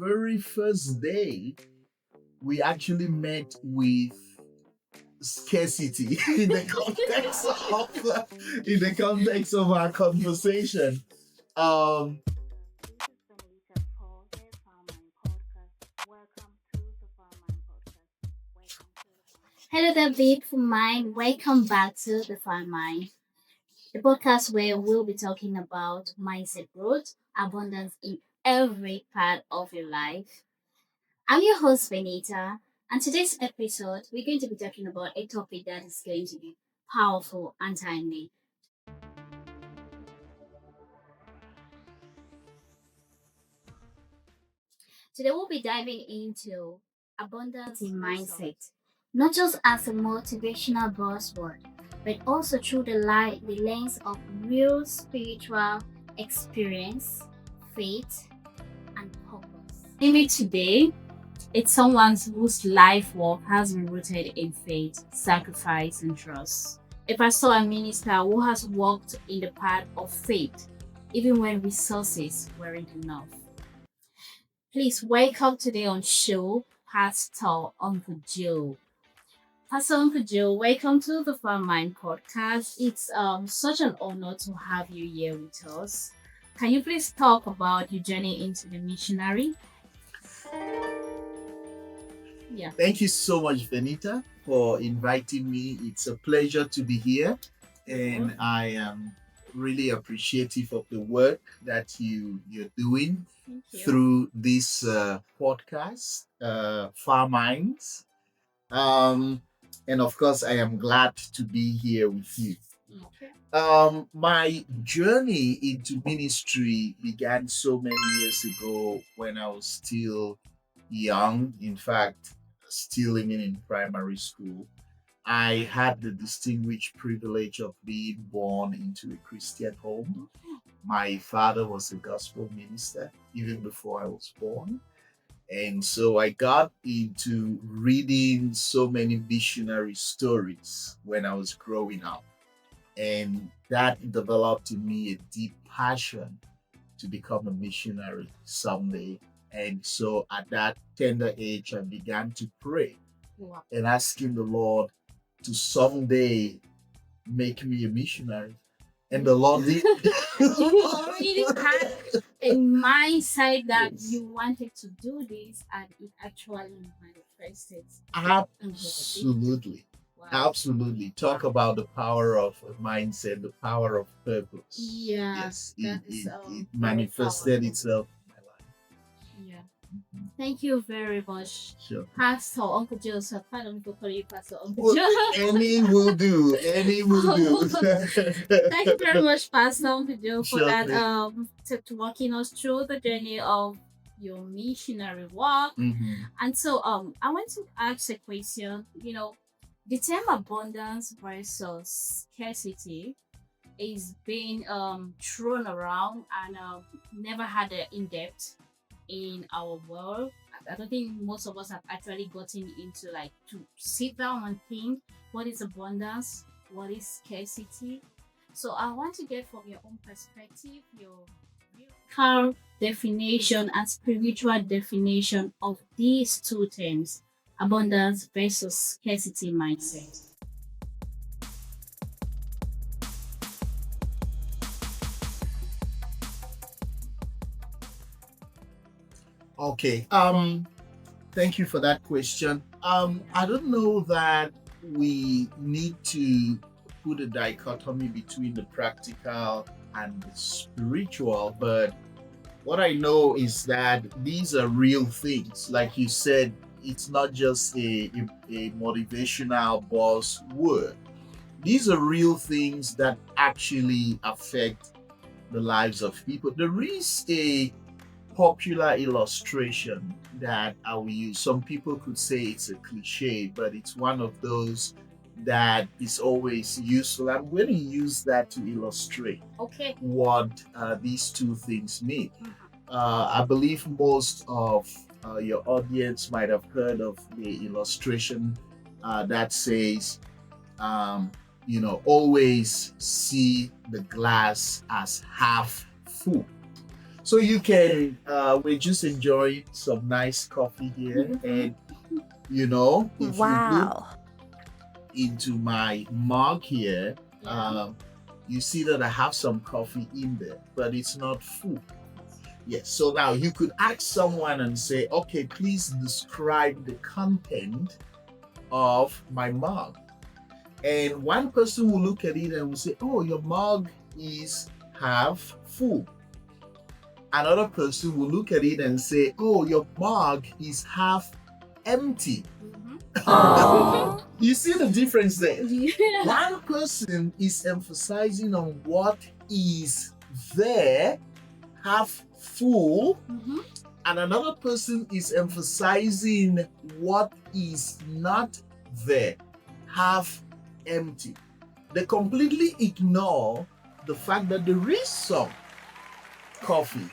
very first day, we actually met with scarcity in the context of our conversation. Um, Hello there, beautiful mind. Welcome back to the Fine Mind, the podcast where we'll be talking about mindset growth, abundance in every part of your life. I'm your host, Benita, and today's episode, we're going to be talking about a topic that is going to be powerful and timely. Today, we'll be diving into abundance in mindset, not just as a motivational buzzword, but also through the lens of real spiritual experience, faith, and purpose. Maybe today, it's someone whose life work has been rooted in faith, sacrifice, and trust. A pastor and minister who has walked in the path of faith, even when resources weren't enough. Please welcome today on show Pastor Uncle Joe. Pastor Uncle Joe, welcome to the Farm Mind podcast. It's such an honor to have you here with us. Can you please talk about your journey into the missionary? Yeah. Thank you so much, Benita, for inviting me. It's a pleasure to be here, and I am really appreciative of the work that you're doing Thank you. through this podcast, Far Minds. Um, and of course, I am glad to be here with you. Okay. My journey into ministry began so many years ago when I was still young. In fact, still even in primary school. I had the distinguished privilege of being born into a Christian home. My father was a gospel minister even before I was born. And so I got into reading so many missionary stories when I was growing up. And that developed in me a deep passion to become a missionary someday. And so at that tender age, I began to pray Wow. and asking the Lord to someday make me a missionary. And the Lord did. You already had a mindset that Yes. you wanted to do this and it actually manifested. Absolutely. Wow. Absolutely. Talk about the power of a mindset, the power of purpose. Yeah, Yes, that is it very manifested powerful. itself in my life. Yeah. Mhm. Thank you very much, Sure. Pastor Uncle Joseph. Pardon me for calling you Pastor Uncle Well, Joseph. any will do. Any will do. Thank you very much, Pastor Uncle Joe, for Sure that thing. to walking us through the journey of your missionary work. Mhm. And so I want to ask a question. The term abundance versus scarcity is being thrown around and never had an in-depth in our world. I don't think most of us have actually gotten into like to sit down and think what is abundance, what is scarcity. So I want to get from your own perspective your biblical definition and spiritual definition of these two terms, abundance versus scarcity mindset. Okay. Thank you for that question. I don't know that we need to put a dichotomy between the practical and the spiritual, but what I know is that these are real things. Like you said, it's not just a motivational buzzword. These are real things that actually affect the lives of people. There is a popular illustration that I will use. Some people could say it's a cliche, but it's one of those that is always useful. I'm going to use that to illustrate Okay. what these two things mean. I believe most of your audience might have heard of the illustration that says, um, always see the glass as half full. So you can, we're just enjoying some nice coffee here. And, if you look Wow. into my mug here, Yeah. you see that I have some coffee in there, but it's not full. Yes. So now you could ask someone and say, okay, please describe the content of my mug. And one person will look at it and will say, oh, your mug is half full. Another person will look at it and say, oh, your mug is half empty. Aww. You see the difference there? Yeah. One person is emphasizing on what is there, half full, and another person is emphasizing what is not there, half empty. They completely ignore the fact that there is some coffee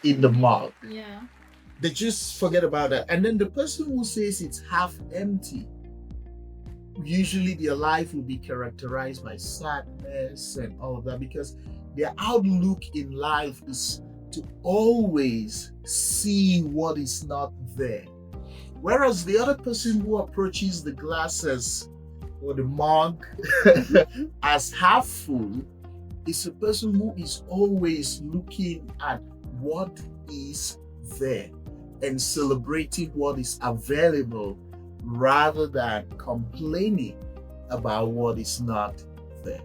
in the mug. Yeah. They just forget about that. And then the person who says it's half empty, usually their life will be characterized by sadness and all of that, because their outlook in life is to always see what is not there. Whereas the other person who approaches the glasses or the mug as half full is a person who is always looking at what is there and celebrating what is available rather than complaining about what is not there.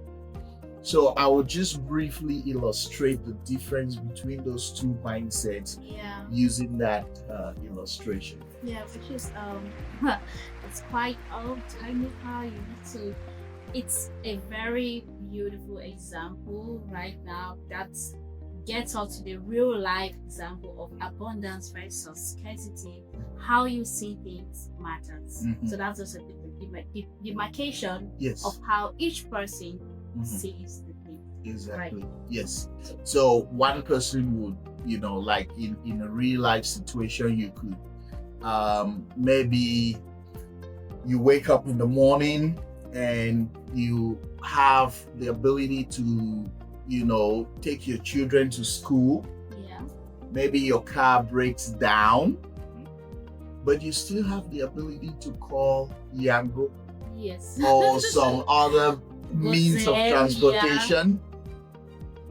So I will just briefly illustrate the difference between those two mindsets using that illustration. Yeah, which is it's quite technical. You need to. It's a very beautiful example right now that gets us to the real life example of abundance versus scarcity. How you see things matters. So that's also the demarcation of how each person sees the thing. Exactly. Right. Yes. So one person would, like in a real life situation, you could maybe you wake up in the morning and you have the ability to, take your children to school. Yeah. Maybe your car breaks down, but you still have the ability to call Yango Yes. or some other means of transportation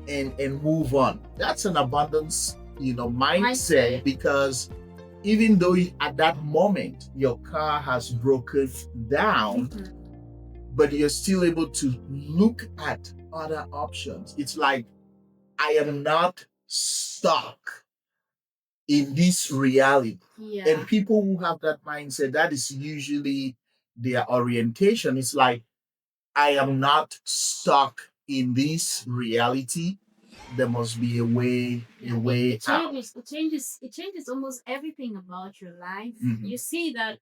and move on. That's an abundance, mindset, because even though at that moment your car has broken down, but you're still able to look at other options. It's like, I am not stuck in this reality. Yeah. And people who have that mindset, that is usually their orientation. It's like, I am not stuck in this reality. There must be a way out. It changes almost everything about your life. You see that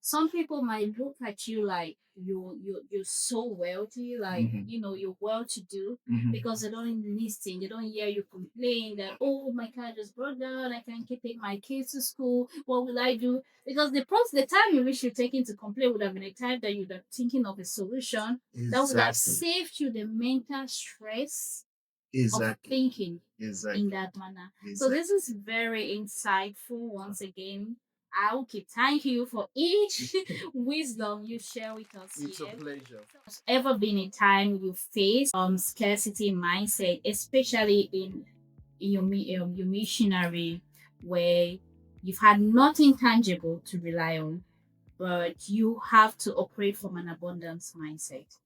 some people might look at you like you're so wealthy, like you're well to do, because they don't listen, they don't hear you complain that, oh, my car just broke down, I can't take my kids to school, what will I do? Because the time you wish you're taking to complain would have been a time that you'd have thinking of a solution that would have saved you the mental stress of thinking in that manner. So this is very insightful. Once again, thank you for each wisdom you share with us. It's a pleasure. Has ever been a time you faced scarcity mindset, especially in your missionary, where you've had nothing tangible to rely on, but you have to operate from an abundance mindset?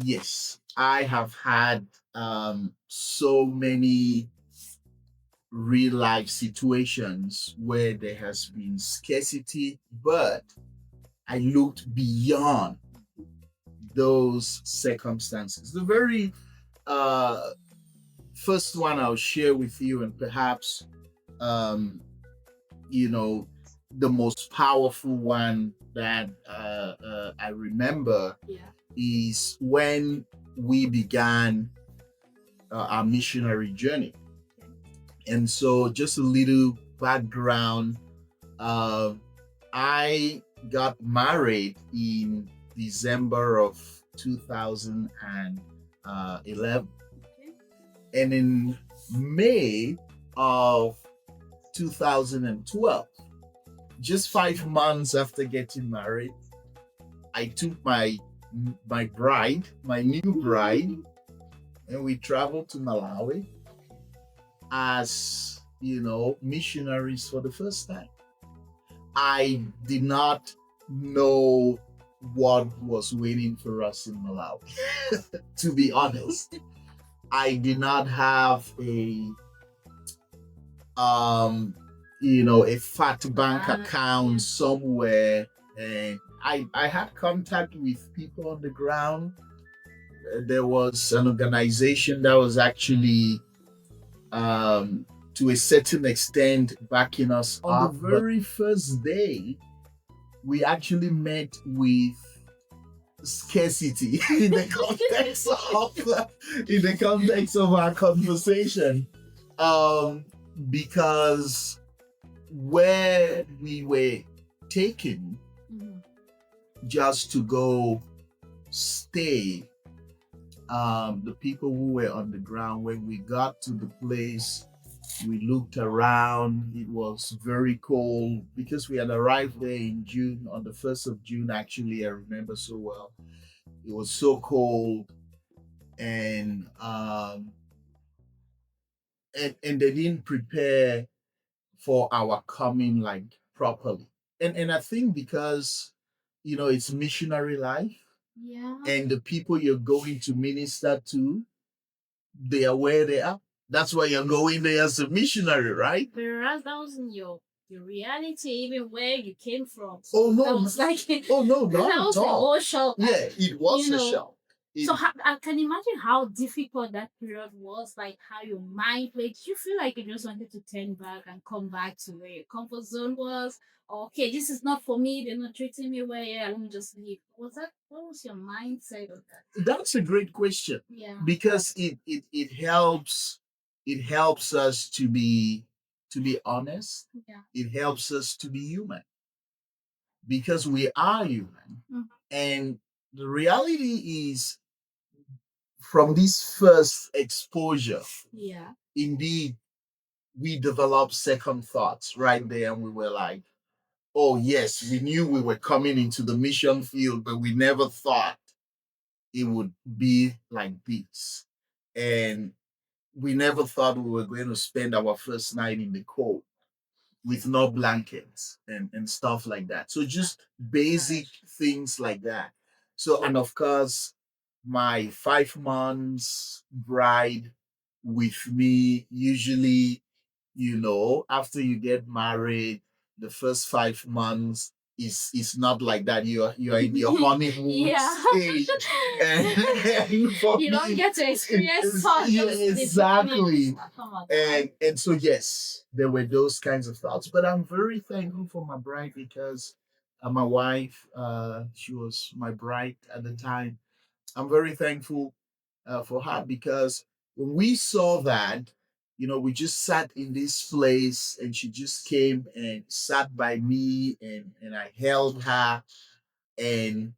Yes, I have had so many real life situations where there has been scarcity, but I looked beyond those circumstances. The very first one I'll share with you, and perhaps the most powerful one that I remember is when we began our missionary journey. And so, just a little background, I got married in December of 2007. 11. And in May of 2012, just 5 months after getting married, I took my new bride, and we traveled to Malawi as missionaries for the first time. I did not know what was waiting for us in Malawi. To be honest, I did not have a fat bank account somewhere, and I had contact with people on the ground. There was an organization that was actually to a certain extent backing us on up. The very first day, we actually met with scarcity in the context of our conversation, because where we were taken just to go stay, the people who were on the ground, when we got to the place, we looked around. It was very cold because we had arrived there in June, on the 1st of June, actually. I remember so well. It was so cold, and and they didn't prepare for our coming like properly. And I think because it's missionary life, and the people you're going to minister to, they are where they are. That's why you're going there as a missionary, right? Whereas that wasn't your reality, even where you came from. Oh no! That was like, oh no, not that was at all. A shock. Yeah, it was a shock. So I can imagine how difficult that period was, like how your mind played. Did you feel like you just wanted to turn back and come back to where your comfort zone was? Or, okay, this is not for me. They're not treating me well. Yeah, let me just leave. What was your mindset of that? That's a great question. Yeah. Because it helps us to be honest. Yeah. It helps us to be human, because we are human. And the reality is, from this first exposure, yeah, indeed, we developed second thoughts right there, and we were like, oh yes, we knew we were coming into the mission field, but we never thought it would be like this. And we never thought we were going to spend our first night in the cold with no blankets and stuff like that. So just basic things like that. So, and of course, my 5 months bride with me, usually, after you get married, the first 5 months is not like that. You are in your honeymoon stage, and for you don't get to experience fun. Yeah, exactly. And so yes, there were those kinds of thoughts, but I'm very thankful for my bride, because my wife, she was my bride at the time. I'm very thankful for her, because when we saw that, we just sat in this place, and she just came and sat by me, and I held her, and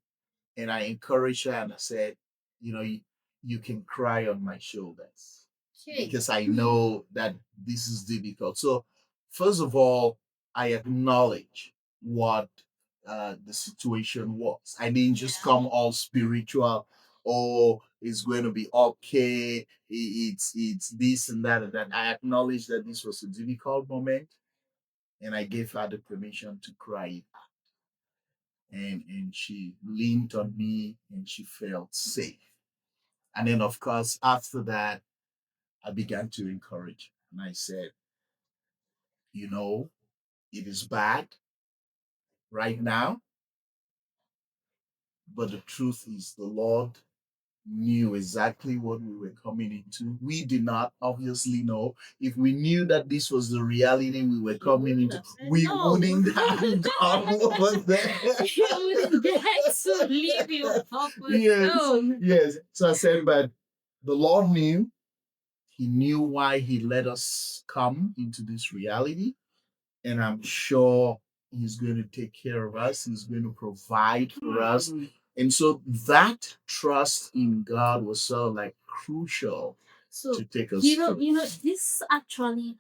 I encouraged her, and I said, you can cry on my shoulders, because I know that this is difficult. So, first of all, I acknowledge what the situation was. I didn't just come all spiritual. Oh, it's going to be okay. It's this and that and that. I acknowledge that this was a difficult moment, and I gave her the permission to cry, and she leaned on me, and she felt safe. And then, of course, after that, I began to encourage. And I said, you know, it is bad right now, but the truth is, the Lord knew exactly what we were coming into. We did not obviously know. If we knew that this was the reality we were coming into, we wouldn't have gone over there. You wouldn't get to leave your comfort zone. Yes. So I said, but the Lord knew. He knew why He let us come into this reality. And I'm sure He's going to take care of us. He's going to provide for us. And so that trust in God was sort of like crucial So to take us you through. know, this actually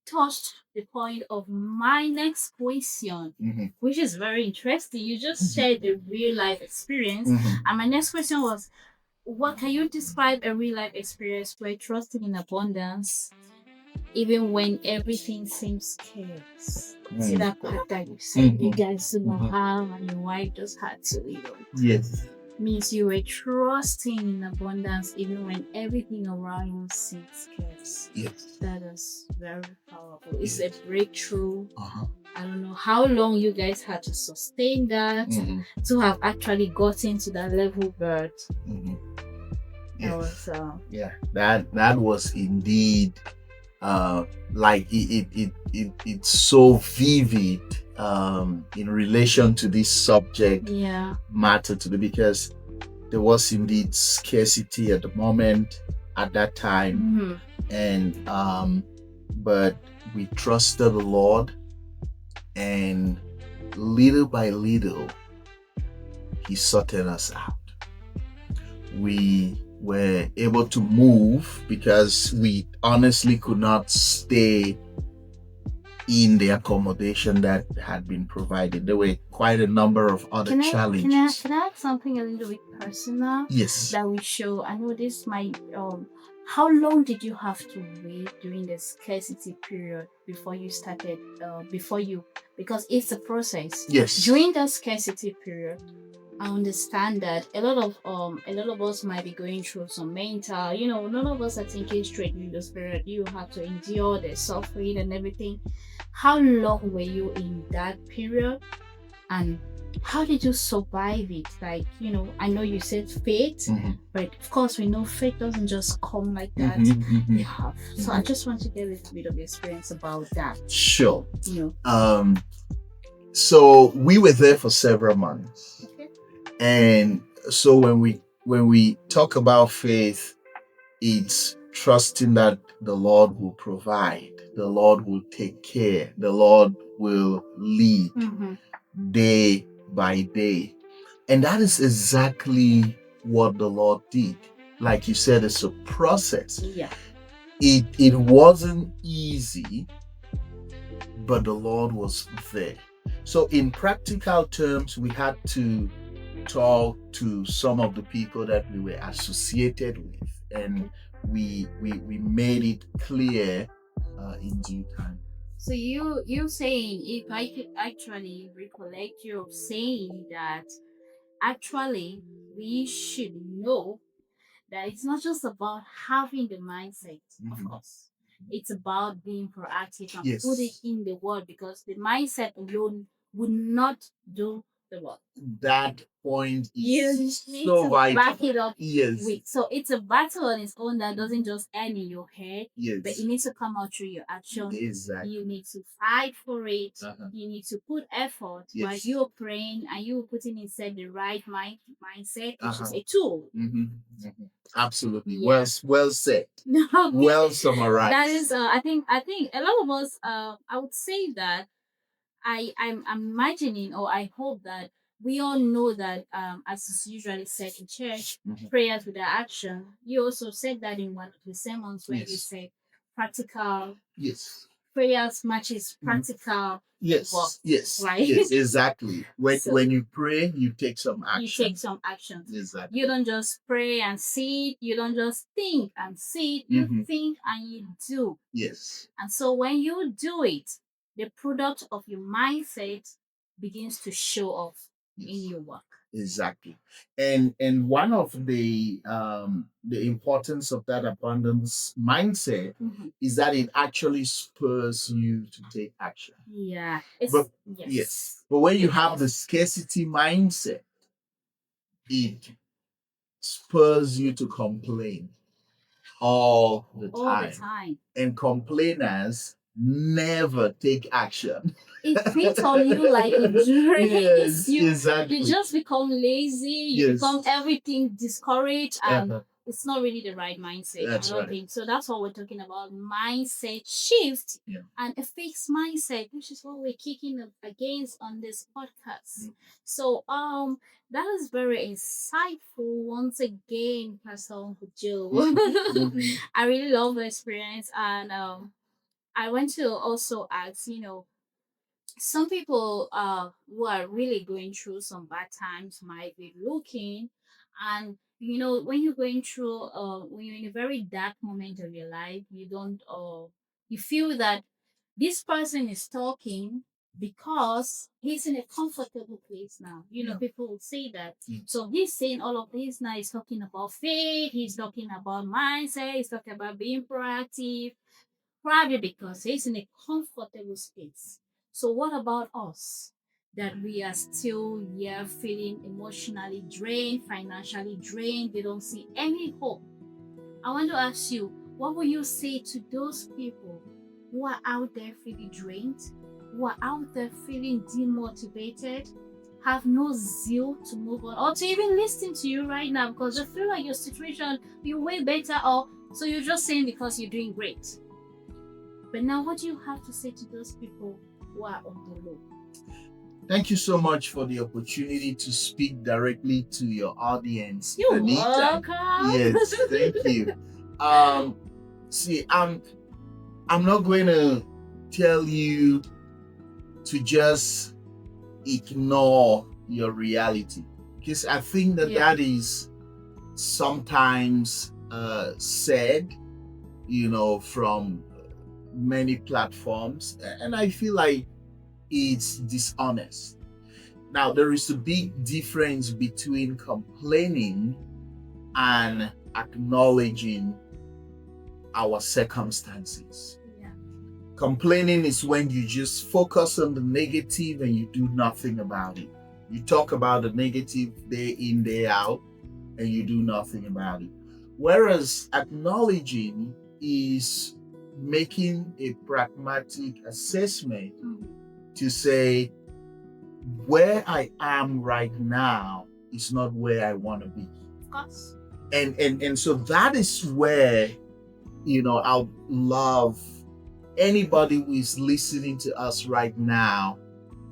touched the point of my next question, which is very interesting. You just shared the real life experience, and my next question was, what can you describe a real life experience where trusting in abundance, even when everything seems scarce? See that part that you said you guys do not have, and your wife just had to, Yes. means you were trusting in abundance even when everything around you seems scarce. Yes. That is very powerful. It's a breakthrough. Uh-huh. I don't know how long you guys had to sustain that to have actually gotten to that level, but that was that was indeed like it's so vivid in relation to this subject matter today, because there was indeed scarcity at the moment at that time, and but we trusted the Lord, and little by little he sorted us out. We were able to move because we honestly could not stay in the accommodation that had been provided. There were quite a number of other challenges. Can I add something a little bit personal? Yes. That will show. I know this might. How long did you have to wait during the scarcity period before you started? Because it's a process. Yes. During the scarcity period, I understand that a lot of us might be going through some mental, none of us are thinking straight in this period. You have to endure the suffering and everything. How long were you in that period, and how did you survive it? Like, I know you said faith, but of course we know faith doesn't just come like that. So I just want to get a little bit of experience about that. Sure. So we were there for several months. Okay. And so when we talk about faith, it's trusting that the Lord will provide, the Lord will take care, the Lord will lead day by day. And that is exactly what the Lord did. Like you said, it's a process. Yeah. It wasn't easy, but the Lord was there. So in practical terms, we had to talk to some of the people that we were associated with, and we made it clear in due time. So you saying, if I could actually recollect you saying that actually we should know that it's not just about having the mindset, of course. It's about being proactive and put it in the world, because the mindset alone would not do the work. That point You is need so to vital. back it up Yes. with. So it's a battle on its own that doesn't just end in your head, but it needs to come out through your action. Exactly. You need to fight for it. You need to put effort while you're praying, and you're putting inside the right mindset, which is a tool. Absolutely. Yeah. Well said. Well summarized. That is, I think a lot of us, I would say that I'm imagining, or I hope that we all know that, as is usually said in church, prayers with action. You also said that in one of the sermons where you said practical. Yes. Prayers matches practical. Work, right? Yes, exactly. When you pray, you take some action. You take some action. Exactly. You don't just pray and sit. You don't just think and sit. You think and you do. Yes. And so when you do it, the product of your mindset begins to show off in your work. Exactly. And one of the importance of that abundance mindset is that it actually spurs you to take action. Yeah. But when you have the scarcity mindset, it spurs you to complain all the time. And complainers never take action. It fits on you like it drains you. Exactly. You just become lazy. You become everything discouraged, and it's not really the right mindset. That's I don't right. think so. That's what we're talking about, mindset shift, Yeah. and a fixed mindset, which is what we're kicking up against on this podcast. Mm. So that is very insightful once again, Pastor Joe. Mhm. I really love the experience, and I want to also ask, some people who are really going through some bad times might be looking, and when you're going through when you're in a very dark moment of your life, you don't you feel that this person is talking because he's in a comfortable place now. Yeah. People would say that. Mm. So he's saying all of this now. He's talking about faith, he's talking about mindset, he's talking about being proactive, probably because he's in a comfortable space. So, what about us? That we are still here feeling emotionally drained, financially drained, they don't see any hope. I want to ask you, what will you say to those people who are out there feeling drained, who are out there feeling demotivated, have no zeal to move on, or to even listen to you right now because you feel like your situation you're way better, or so you're just saying because you're doing great? But now, what do you have to say to those people who are on the low? Thank you so much for the opportunity to speak directly to your audience. You're Anita. welcome. Yes, thank you. See, I'm not going to tell you to just ignore your reality, because I think that Yeah. that is sometimes said, from many platforms, and I feel like it's dishonest. Now, there is a big difference between complaining and acknowledging our circumstances. Yeah. Complaining is when you just focus on the negative and you do nothing about it. You talk about the negative day in, day out, and you do nothing about it. Whereas acknowledging is making a pragmatic assessment to say, where I am right now is not where I want to be. Of course. And so that is where, I would love anybody who is listening to us right now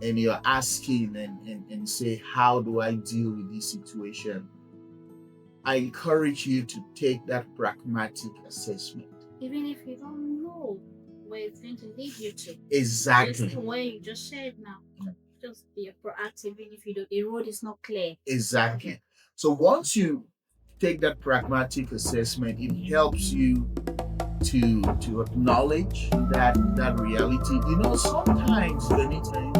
and you're asking and say, how do I deal with this situation? I encourage you to take that pragmatic assessment. Even if you don't know where it's going to lead you to. Exactly. Just the way you just said now. Yeah. Just be proactive, even if the road is not clear. Exactly. So once you take that pragmatic assessment, it helps you to acknowledge that reality. Sometimes, Benita,